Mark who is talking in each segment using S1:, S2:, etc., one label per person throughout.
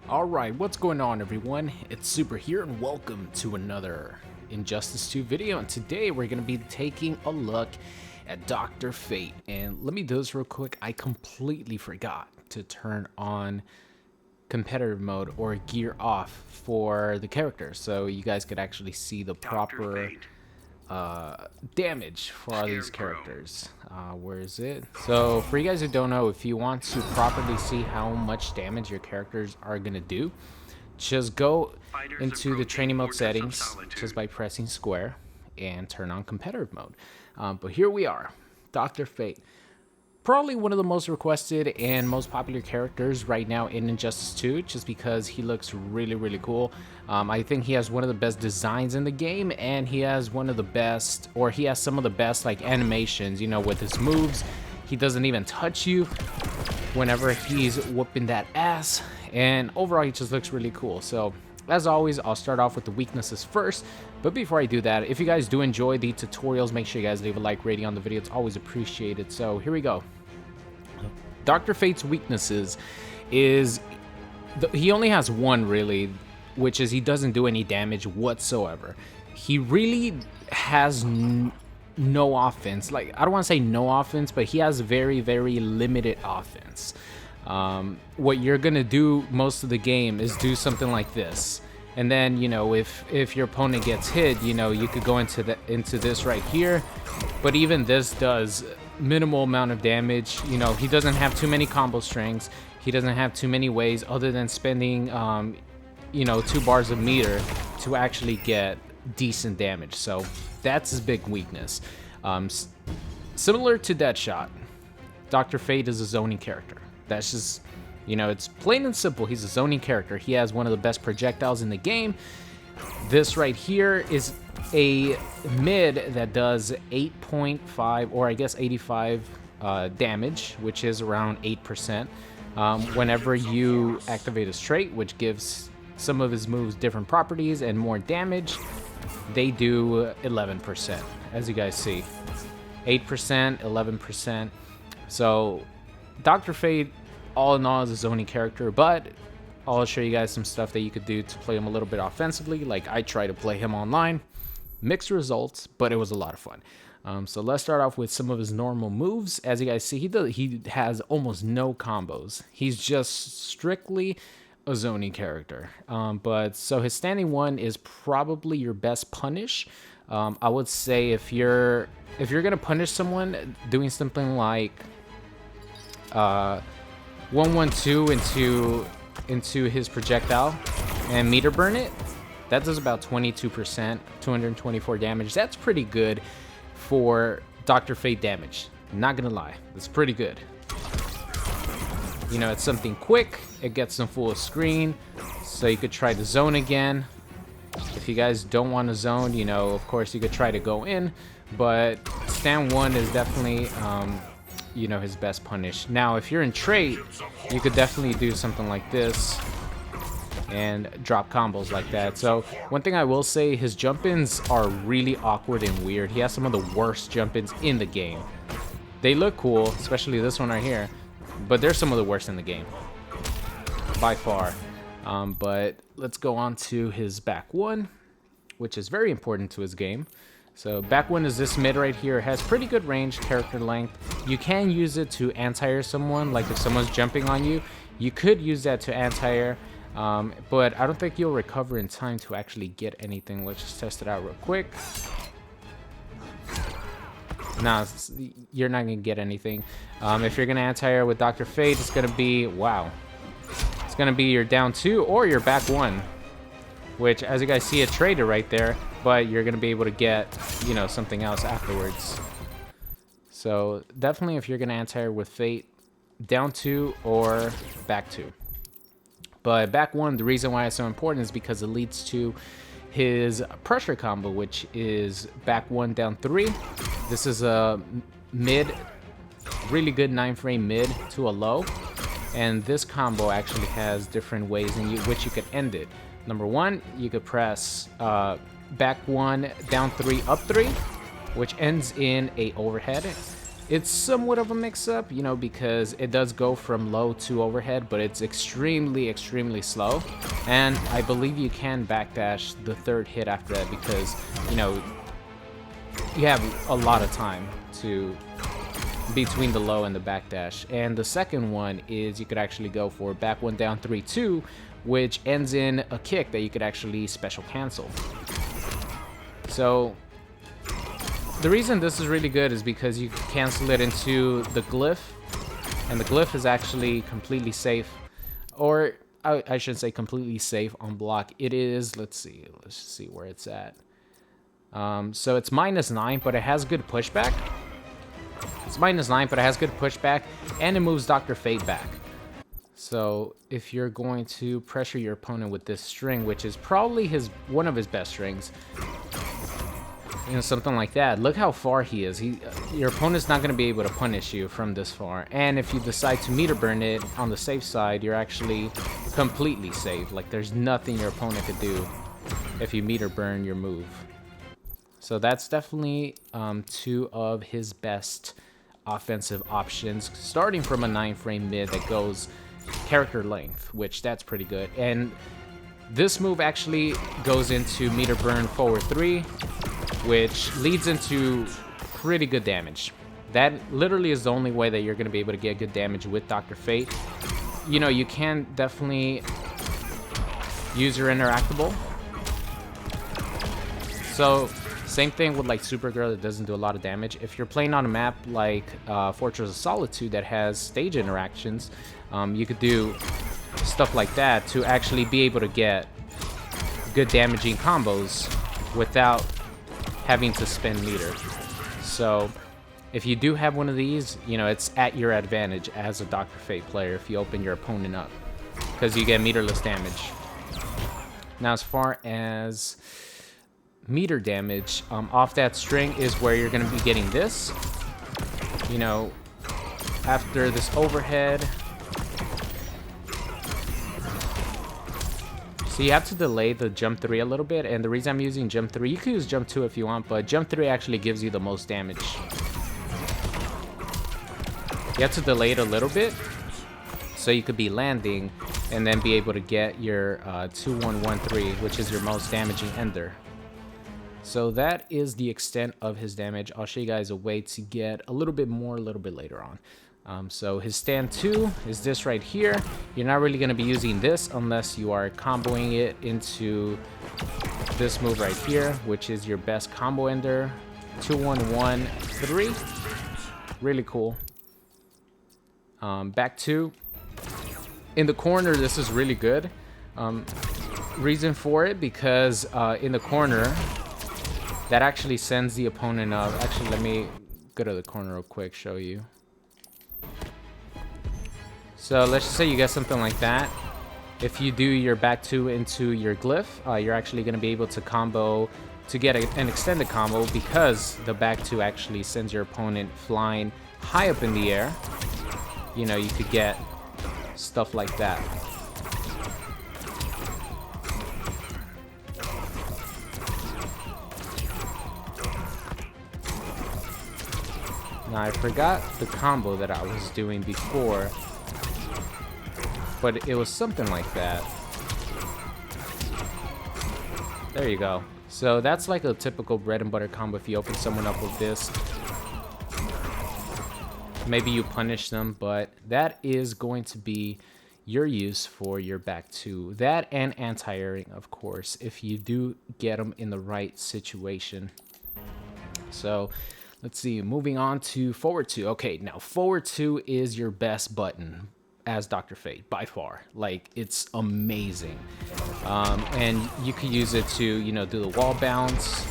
S1: Alright, what's going on everyone? It's Super here and welcome to another Injustice 2 video, and today we're going to be taking a look at Dr. Fate. And let me do this real quick. I completely forgot to turn on competitive mode or gear off for the characters, so you guys could actually see the proper damage for all these characters. Where is it? So for you guys who don't know, if you want to properly see how much damage your characters are gonna do, just go into the training mode settings just by pressing square and turn on competitive mode. But here we are, Dr. Fate. Probably one of the most requested and most popular characters right now in Injustice 2, just because he looks really cool. I think he has one of the best designs in the game, and he has one of the best, or he has some of the best like animations, you know, with his moves. He doesn't even touch you whenever he's whooping that ass, and overall he just looks really cool. So as always, I'll start off with the weaknesses first. But before I do that, if you guys do enjoy the tutorials, make sure you guys leave a like rating on the video. It's always appreciated. So here we go. Dr. Fate's weaknesses is he only has one really, which is he doesn't do any damage whatsoever. He really has no offense. Like, I don't want to say no offense, but he has very limited offense. What you're gonna do most of the game is do something like this, and then, you know, if your opponent gets hit, you know, you could go into this right here. But even this does minimal amount of damage. You know, he doesn't have too many combo strings. He doesn't have too many ways other than spending you know, 2 bars of meter to actually get decent damage. So that's his big weakness. Similar to Deadshot, Dr. Fate is a zoning character. That's just, you know, it's plain and simple. He's a zoning character. He has one of the best projectiles in the game. This right here is a mid that does 8.5, or I guess 85 damage, which is around 8%. Whenever you activate his trait, which gives some of his moves different properties and more damage, they do 11%, as you guys see. 8%, 11%. So Dr. Fate, all in all, is a zoning character, but I'll show you guys some stuff that you could do to play him a little bit offensively. Like, I try to play him online. Mixed results, but it was a lot of fun. So let's start off with some of his normal moves. As you guys see, he has almost no combos. He's just strictly a zoning character. But so his standing one is probably your best punish. I would say if you're gonna punish someone, doing something like 112 into his projectile and meter burn it, that does about 22%, 224 damage. That's pretty good for Dr. Fate damage. Not gonna lie, that's pretty good. You know, it's something quick. It gets them full screen, so you could try to zone again. If you guys don't want to zone, you know, of course you could try to go in, but stand one is definitely you know, his best punish. Now, if you're in trait, you could definitely do something like this and drop combos like that. So one thing I will say, his jump-ins are really awkward and weird. He has some of the worst jump-ins in the game. They look cool, especially this one right here, but they're some of the worst in the game by far. But let's go on to his back one, which is very important to his game. So back one is this mid right here. It has pretty good range, character length. You can use it to anti-air someone. Like if someone's jumping on you, you could use that to anti-air. But I don't think you'll recover in time to actually get anything. Let's just test it out real quick. Nah, you're not gonna get anything. If you're gonna anti-air with Dr. Fate, it's gonna be, wow, it's gonna be your down 2 or your back 1, which, as you guys see, it traded right there, but you're gonna be able to get, you know, something else afterwards. So definitely, if you're gonna anti-air with Fate, down 2 or back 2. But back 1, the reason why it's so important is because it leads to his pressure combo, which is back 1, down 3. This is a mid, really good 9-frame mid to a low. And this combo actually has different ways in which you could end it. Number 1, you could press back 1, down 3, up 3, which ends in a overhead. It's somewhat of a mix-up, you know, because it does go from low to overhead, but it's extremely slow. And I believe you can backdash the third hit after that because, you know, you have a lot of time to between the low and the backdash. And the second one is you could actually go for back one down 3-2, which ends in a kick that you could actually special cancel. So the reason this is really good is because you can cancel it into the glyph, and the glyph is actually completely safe, or I should say completely safe on block. It is, let's see where it's at. So it's -9, but it has good pushback. It's -9, but it has good pushback, and it moves Dr. Fate back. So if you're going to pressure your opponent with this string, which is probably one of his best strings, you know, something like that, look how far he is. Your opponent's not going to be able to punish you from this far. And if you decide to meter burn it on the safe side, you're actually completely safe. Like, there's nothing your opponent could do if you meter burn your move. So that's definitely two of his best offensive options, starting from a 9-frame mid that goes character length, which that's pretty good. And this move actually goes into meter burn forward 3, which leads into pretty good damage. That literally is the only way that you're going to be able to get good damage with Dr. Fate. You know, you can definitely use your interactable. So same thing with like Supergirl, that doesn't do a lot of damage. If you're playing on a map like Fortress of Solitude that has stage interactions, you could do stuff like that to actually be able to get good damaging combos without having to spend meter. So if you do have one of these, you know, it's at your advantage as a Dr. Fate player if you open your opponent up, because you get meterless damage. Now, as far as meter damage, off that string is where you're going to be getting this. You know, after this overhead. So you have to delay the jump 3 a little bit, and the reason I'm using jump 3, you could use jump 2 if you want, but jump 3 actually gives you the most damage. You have to delay it a little bit, so you could be landing and then be able to get your 2-1-1-3, which is your most damaging ender. So that is the extent of his damage. I'll show you guys a way to get a little bit more a little bit later on. So his stand 2 is this right here. You're not really going to be using this unless you are comboing it into this move right here, which is your best combo ender. 2-1-1-3. Really cool. Back 2. In the corner, this is really good. Reason for it, because in the corner, that actually sends the opponent up. Actually, let me go to the corner real quick, show you. So let's just say you get something like that. If you do your back 2 into your glyph, you're actually going to be able to combo to get an extended combo, because the back 2 actually sends your opponent flying high up in the air. You know, you could get stuff like that. Now, I forgot the combo that I was doing before, but it was something like that. There you go. So that's like a typical bread and butter combo if you open someone up with this. Maybe you punish them, but that is going to be your use for your back 2. That and anti-airing, of course, if you do get them in the right situation. So let's see, moving on to forward 2. Okay, now forward 2 is your best button as Dr. Fate by far. Like, it's amazing. And you can use it to, you know, do the wall bounce.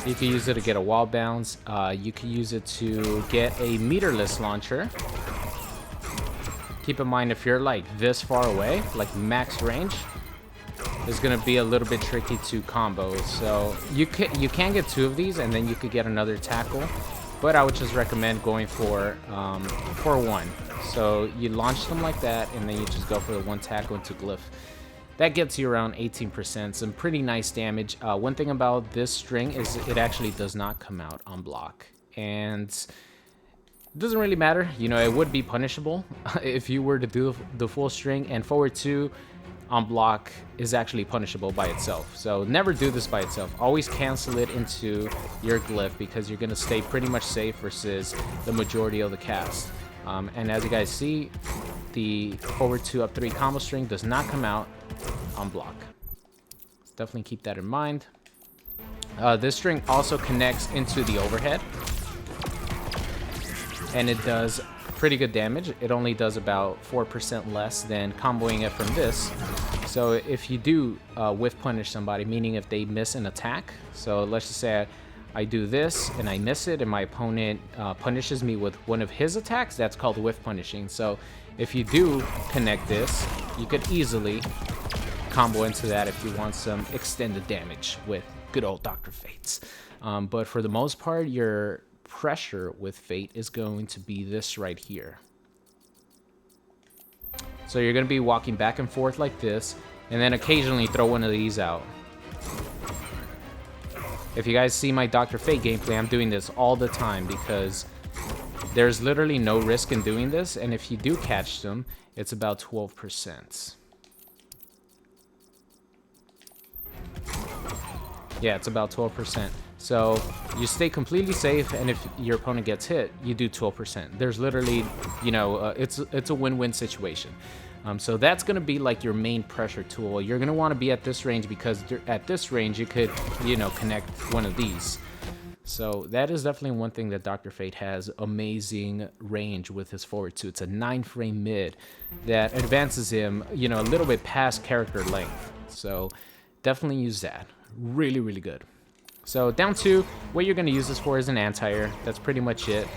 S1: You can use it to get a wall bounce. You can use it to get a meterless launcher. Keep in mind, if you're like this far away, like max range, it's gonna be a little bit tricky to combo. So you can get 2 of these, and then you could get another tackle. But I would just recommend going for 1. So you launch them like that, and then you just go for the 1 tackle into glyph. that gets you around 18%, some pretty nice damage. One thing about this string is it actually does not come out on block, and it doesn't really matter. You know, it would be punishable if you were to do the full string, and forward 2 on block is actually punishable by itself. So never do this by itself. Always cancel it into your glyph, because you're going to stay pretty much safe versus the majority of the cast. And as you guys see, the forward 2 up 3 combo string does not come out on block. So definitely keep that in mind. This string also connects into the overhead, and it does pretty good damage. It only does about 4% less than comboing it from this. So if you do whiff punish somebody, meaning if they miss an attack, so let's just say I do this and I miss it, and my opponent punishes me with one of his attacks, that's called whiff punishing. So if you do connect this, you could easily combo into that if you want some extended damage with good old Dr. Fates. But for the most part, your pressure with Fate is going to be this right here. So you're going to be walking back and forth like this, and then occasionally throw one of these out. If you guys see my Dr. Fate gameplay, I'm doing this all the time because there's literally no risk in doing this, and if you do catch them, it's about 12%. Yeah, it's about 12%. So you stay completely safe, and if your opponent gets hit, you do 12%. There's literally, you know, it's a win-win situation. So that's going to be like your main pressure tool. You're going to want to be at this range, because at this range you could, you know, connect one of these. So that is definitely one thing that Dr. Fate has amazing range with his forward 2. It's a 9-frame mid that advances him, you know, a little bit past character length. So definitely use that. Really, really good. So down 2, what you're going to use this for is an anti-air. That's pretty much it.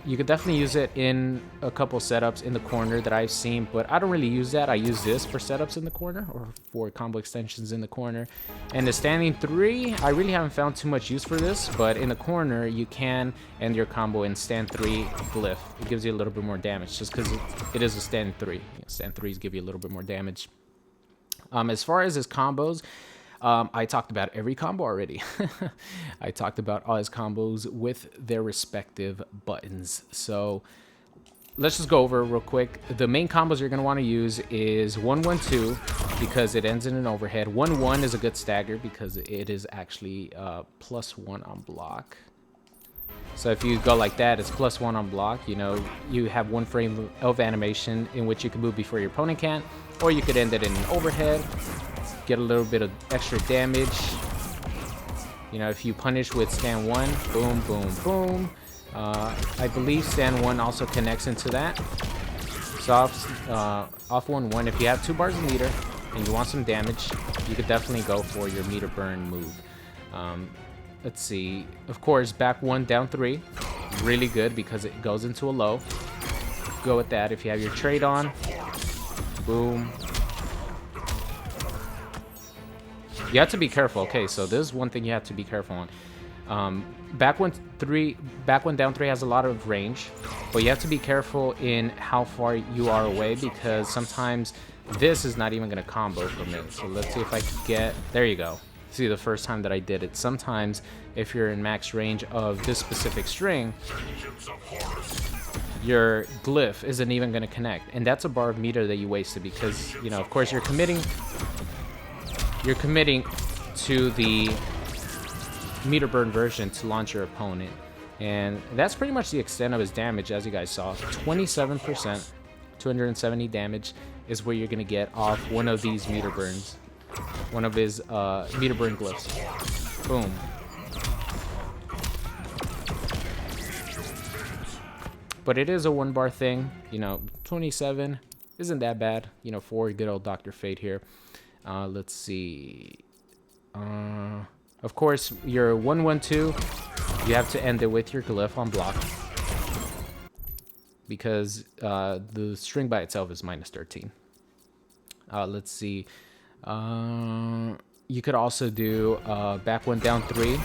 S1: You could definitely use it in a couple setups in the corner that I've seen, but I don't really use that. I use this for setups in the corner, or for combo extensions in the corner. And the standing 3, I really haven't found too much use for this, but in the corner you can end your combo in stand 3 glyph. It gives you a little bit more damage just because it is a stand 3. You know, stand 3s give you a little bit more damage. As far as his combos, I talked about every combo already. I talked about all his combos with their respective buttons. So let's just go over real quick. The main combos you're going to want to use is 1-1-2, because it ends in an overhead. 1-1 is a good stagger because it is actually +1 on block. So if you go like that, it's +1 on block. You know, you have 1 frame of animation in which you can move before your opponent can, or you could end it in an overhead. Get a little bit of extra damage. You know, if you punish with stand 1, boom, boom, boom. I believe stand 1 also connects into that. So off 1-1, if you have 2 bars of meter and you want some damage, you could definitely go for your meter burn move. Let's see. Of course, back 1, down 3. Really good because it goes into a low. Go with that. If you have your trade on, boom. You have to be careful. Okay, so this is one thing you have to be careful on. Back one down 3 has a lot of range, but you have to be careful in how far you are away, because sometimes this is not even going to combo from it. So let's see if I can get... There you go. See, the first time that I did it. Sometimes if you're in max range of this specific string, your glyph isn't even going to connect, and that's a bar of meter that you wasted, because, you know, of course you're committing to the meter burn version to launch your opponent, and that's pretty much the extent of his damage. As you guys saw, 27%, 270 damage is what you're gonna get off one of these meter burns, one of his meter burn glyphs. Boom. But it is a 1 bar thing, you know. 27 isn't that bad, you know, for good old Dr. Fate here. Let's see. Of course, your 1-1-2, you have to end it with your glyph on block, because the string by itself is -13. Let's see. You could also do back 1, down 3.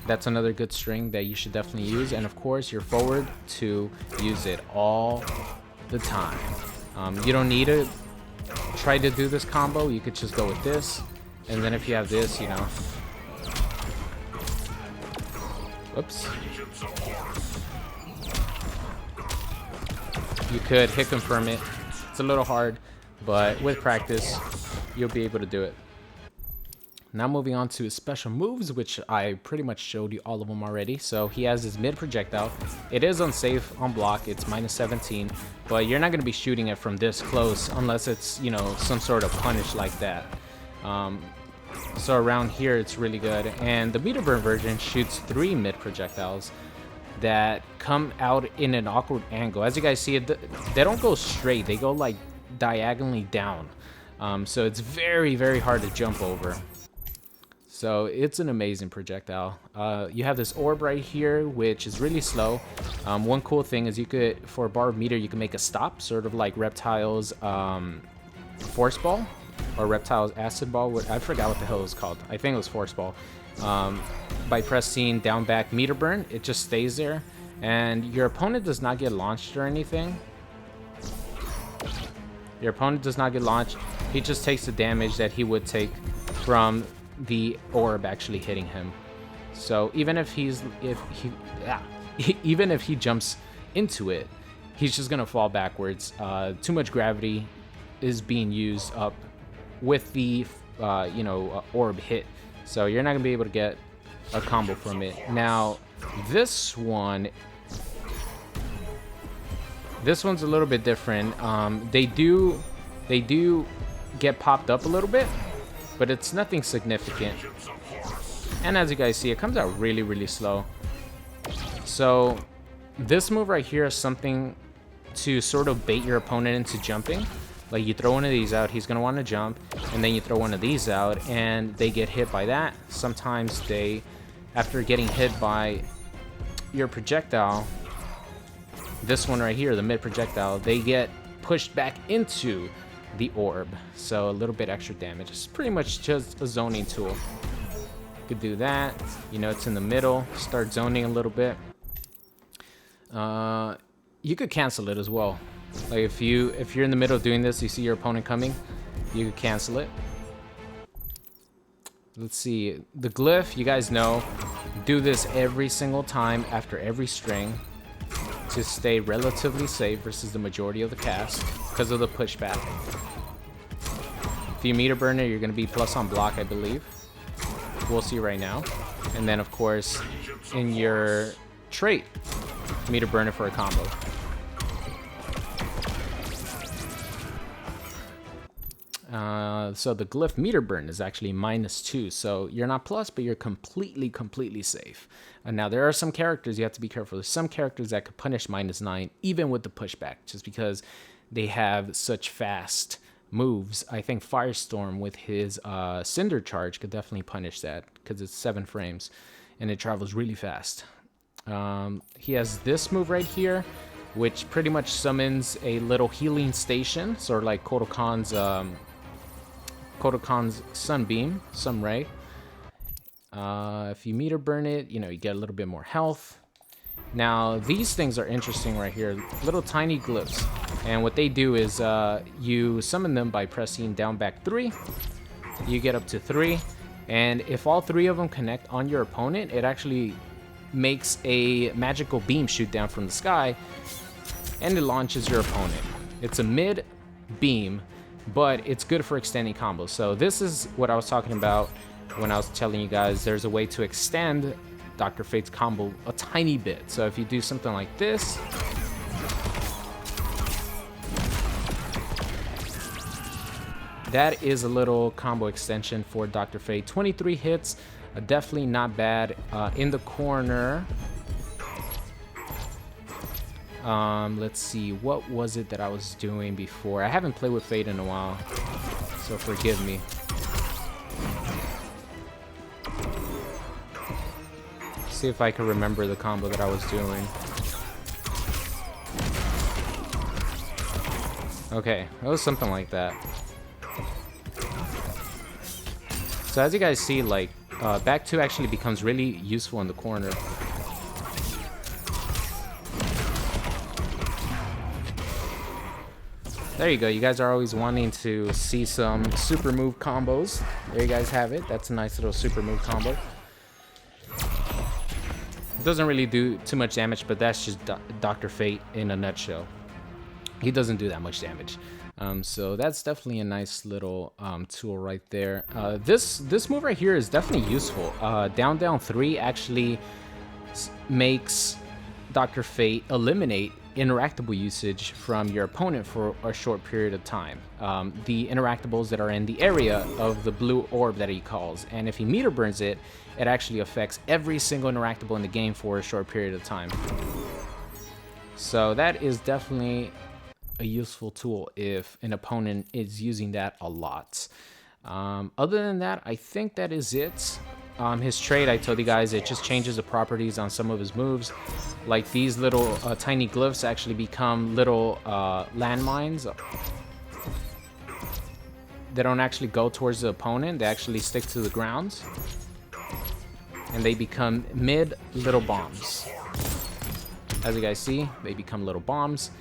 S1: That's another good string that you should definitely use. And of course, your forward to use it all the time. You don't need try to do this combo, you could just go with this. And then if you have this, you know. Whoops. You could hit confirm it. It's a little hard, but with practice, you'll be able to do it. Now moving on to his special moves, which I pretty much showed you all of them already. So he has his mid projectile. It is unsafe on block. It's -17, but you're not going to be shooting it from this close unless it's, you know, some sort of punish like that. So around here, it's really good. And the meter burn version shoots 3 mid projectiles that come out in an awkward angle. As you guys see, they don't go straight. They go like diagonally down. So it's very, very hard to jump over. So it's an amazing projectile. You have this orb right here, which is really slow. One cool thing is you could, for a bar of meter, you can make a stop, sort of like Reptile's Force Ball or Reptile's Acid Ball. I forgot what the hell it was called. I think it was Force Ball. By pressing down back meter burn, it just stays there. And your opponent does not get launched or anything. Your opponent does not get launched. He just takes the damage that he would take from the orb actually hitting him. So even if he jumps into it, he's just gonna fall backwards. Too much gravity is being used up with the orb hit, so you're not gonna be able to get a combo from it. Now this one's a little bit different. They do get popped up a little bit, but it's nothing significant. And as you guys see, it comes out really, really slow. So this move right here is something to sort of bait your opponent into jumping. Like you throw one of these out, he's gonna want to jump, and then you throw one of these out and they get hit by that. Sometimes they, after getting hit by your projectile, this one right here, the mid projectile, they get pushed back into the orb, so a little bit extra damage. It's pretty much just a zoning tool. You could do that, you know, it's in the middle, start zoning a little bit. You could cancel it as well. Like if you're in the middle of doing this, you see your opponent coming, you could cancel it. Let's see, the glyph, you guys know, do this every single time after every string to stay relatively safe versus the majority of the cast because of the pushback. If you meter burner, you're going to be plus on block, I believe. We'll see right now. And then, of course, in your trait, meter burner for a combo. So the glyph meter burn is actually -2, so you're not plus, but you're completely safe. And now there are some characters you have to be careful. There's some characters that could punish -9 even with the pushback, just because they have such fast moves. I think Firestorm with his Cinder Charge could definitely punish that because it's 7 frames and it travels really fast. He has this move right here, which pretty much summons a little healing station, sort of like Kodokan's Sunbeam, Sunray. If you meter burn it, you know, you get a little bit more health. Now, these things are interesting right here, little tiny glyphs. And what they do is you summon them by pressing down back 3. You get up to 3. And if all 3 of them connect on your opponent, it actually makes a magical beam shoot down from the sky and it launches your opponent. It's a mid beam, but it's good for extending combos. So this is what I was talking about when I was telling you guys there's a way to extend Dr. Fate's combo a tiny bit. So if you do something like this, that is a little combo extension for Dr. Fate. 23 hits, definitely not bad. In the corner, let's see, what was it that I was doing before? I haven't played with Fate in a while, so forgive me. See if I can remember the combo that I was doing. Okay, it was something like that. So as you guys see, like, back 2 actually becomes really useful in the corner. There you go. You guys are always wanting to see some super move combos. There you guys have it. That's a nice little super move combo. It doesn't really do too much damage, but that's just Dr. Fate in a nutshell. He doesn't do that much damage. So that's definitely a nice little tool right there. This move right here is definitely useful. Down 3 actually makes Dr. Fate eliminate interactable usage from your opponent for a short period of time. The interactables that are in the area of the blue orb that he calls, and if he meter burns it, it actually affects every single interactable in the game for a short period of time. So that is definitely a useful tool if an opponent is using that a lot. Other than that, I think that is it. His trade, I told you guys, it just changes the properties on some of his moves. Like these little tiny glyphs actually become little landmines. They don't actually go towards the opponent, they actually stick to the ground. And they become mid little bombs. As you guys see, they become little bombs.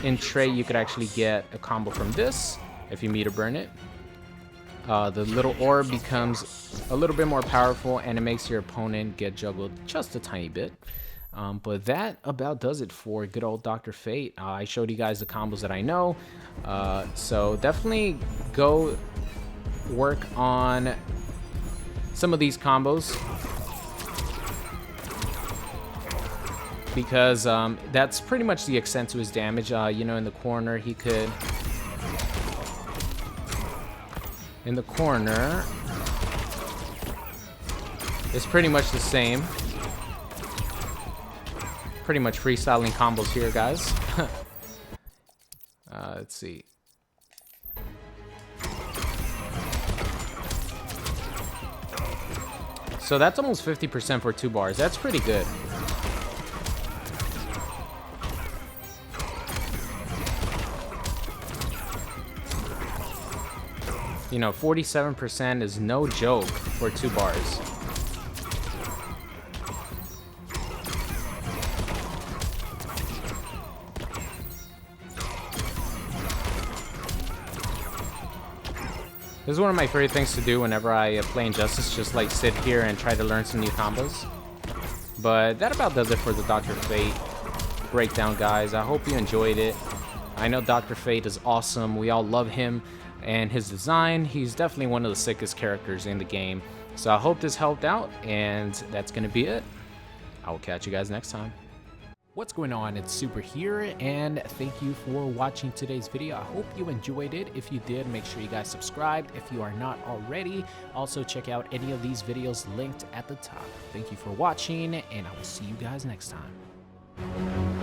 S1: In trade, you could actually get a combo from this if you meter burn it. The little orb becomes a little bit more powerful, and it makes your opponent get juggled just a tiny bit. But that about does it for good old Dr. Fate. I showed you guys the combos that I know. So definitely go work on some of these combos, because that's pretty much the extent to his damage. You know, in the corner, he could... In the corner, it's pretty much the same. Pretty much freestyling combos here, guys. Let's see. So that's almost 50% for 2 bars. That's pretty good. You know, 47% is no joke for 2 bars. This is one of my favorite things to do whenever I play Injustice, just like sit here and try to learn some new combos. But that about does it for the Dr. Fate breakdown, guys. I hope you enjoyed it. I know Dr. Fate is awesome. We all love him. And his design, he's definitely one of the sickest characters in the game. So I hope this helped out, and that's gonna be it. I will catch you guys next time. What's going on? It's Super here, and thank you for watching today's video. I hope you enjoyed it. If you did, make sure you guys subscribed if you are not already. Also, check out any of these videos linked at the top. Thank you for watching, and I will see you guys next time.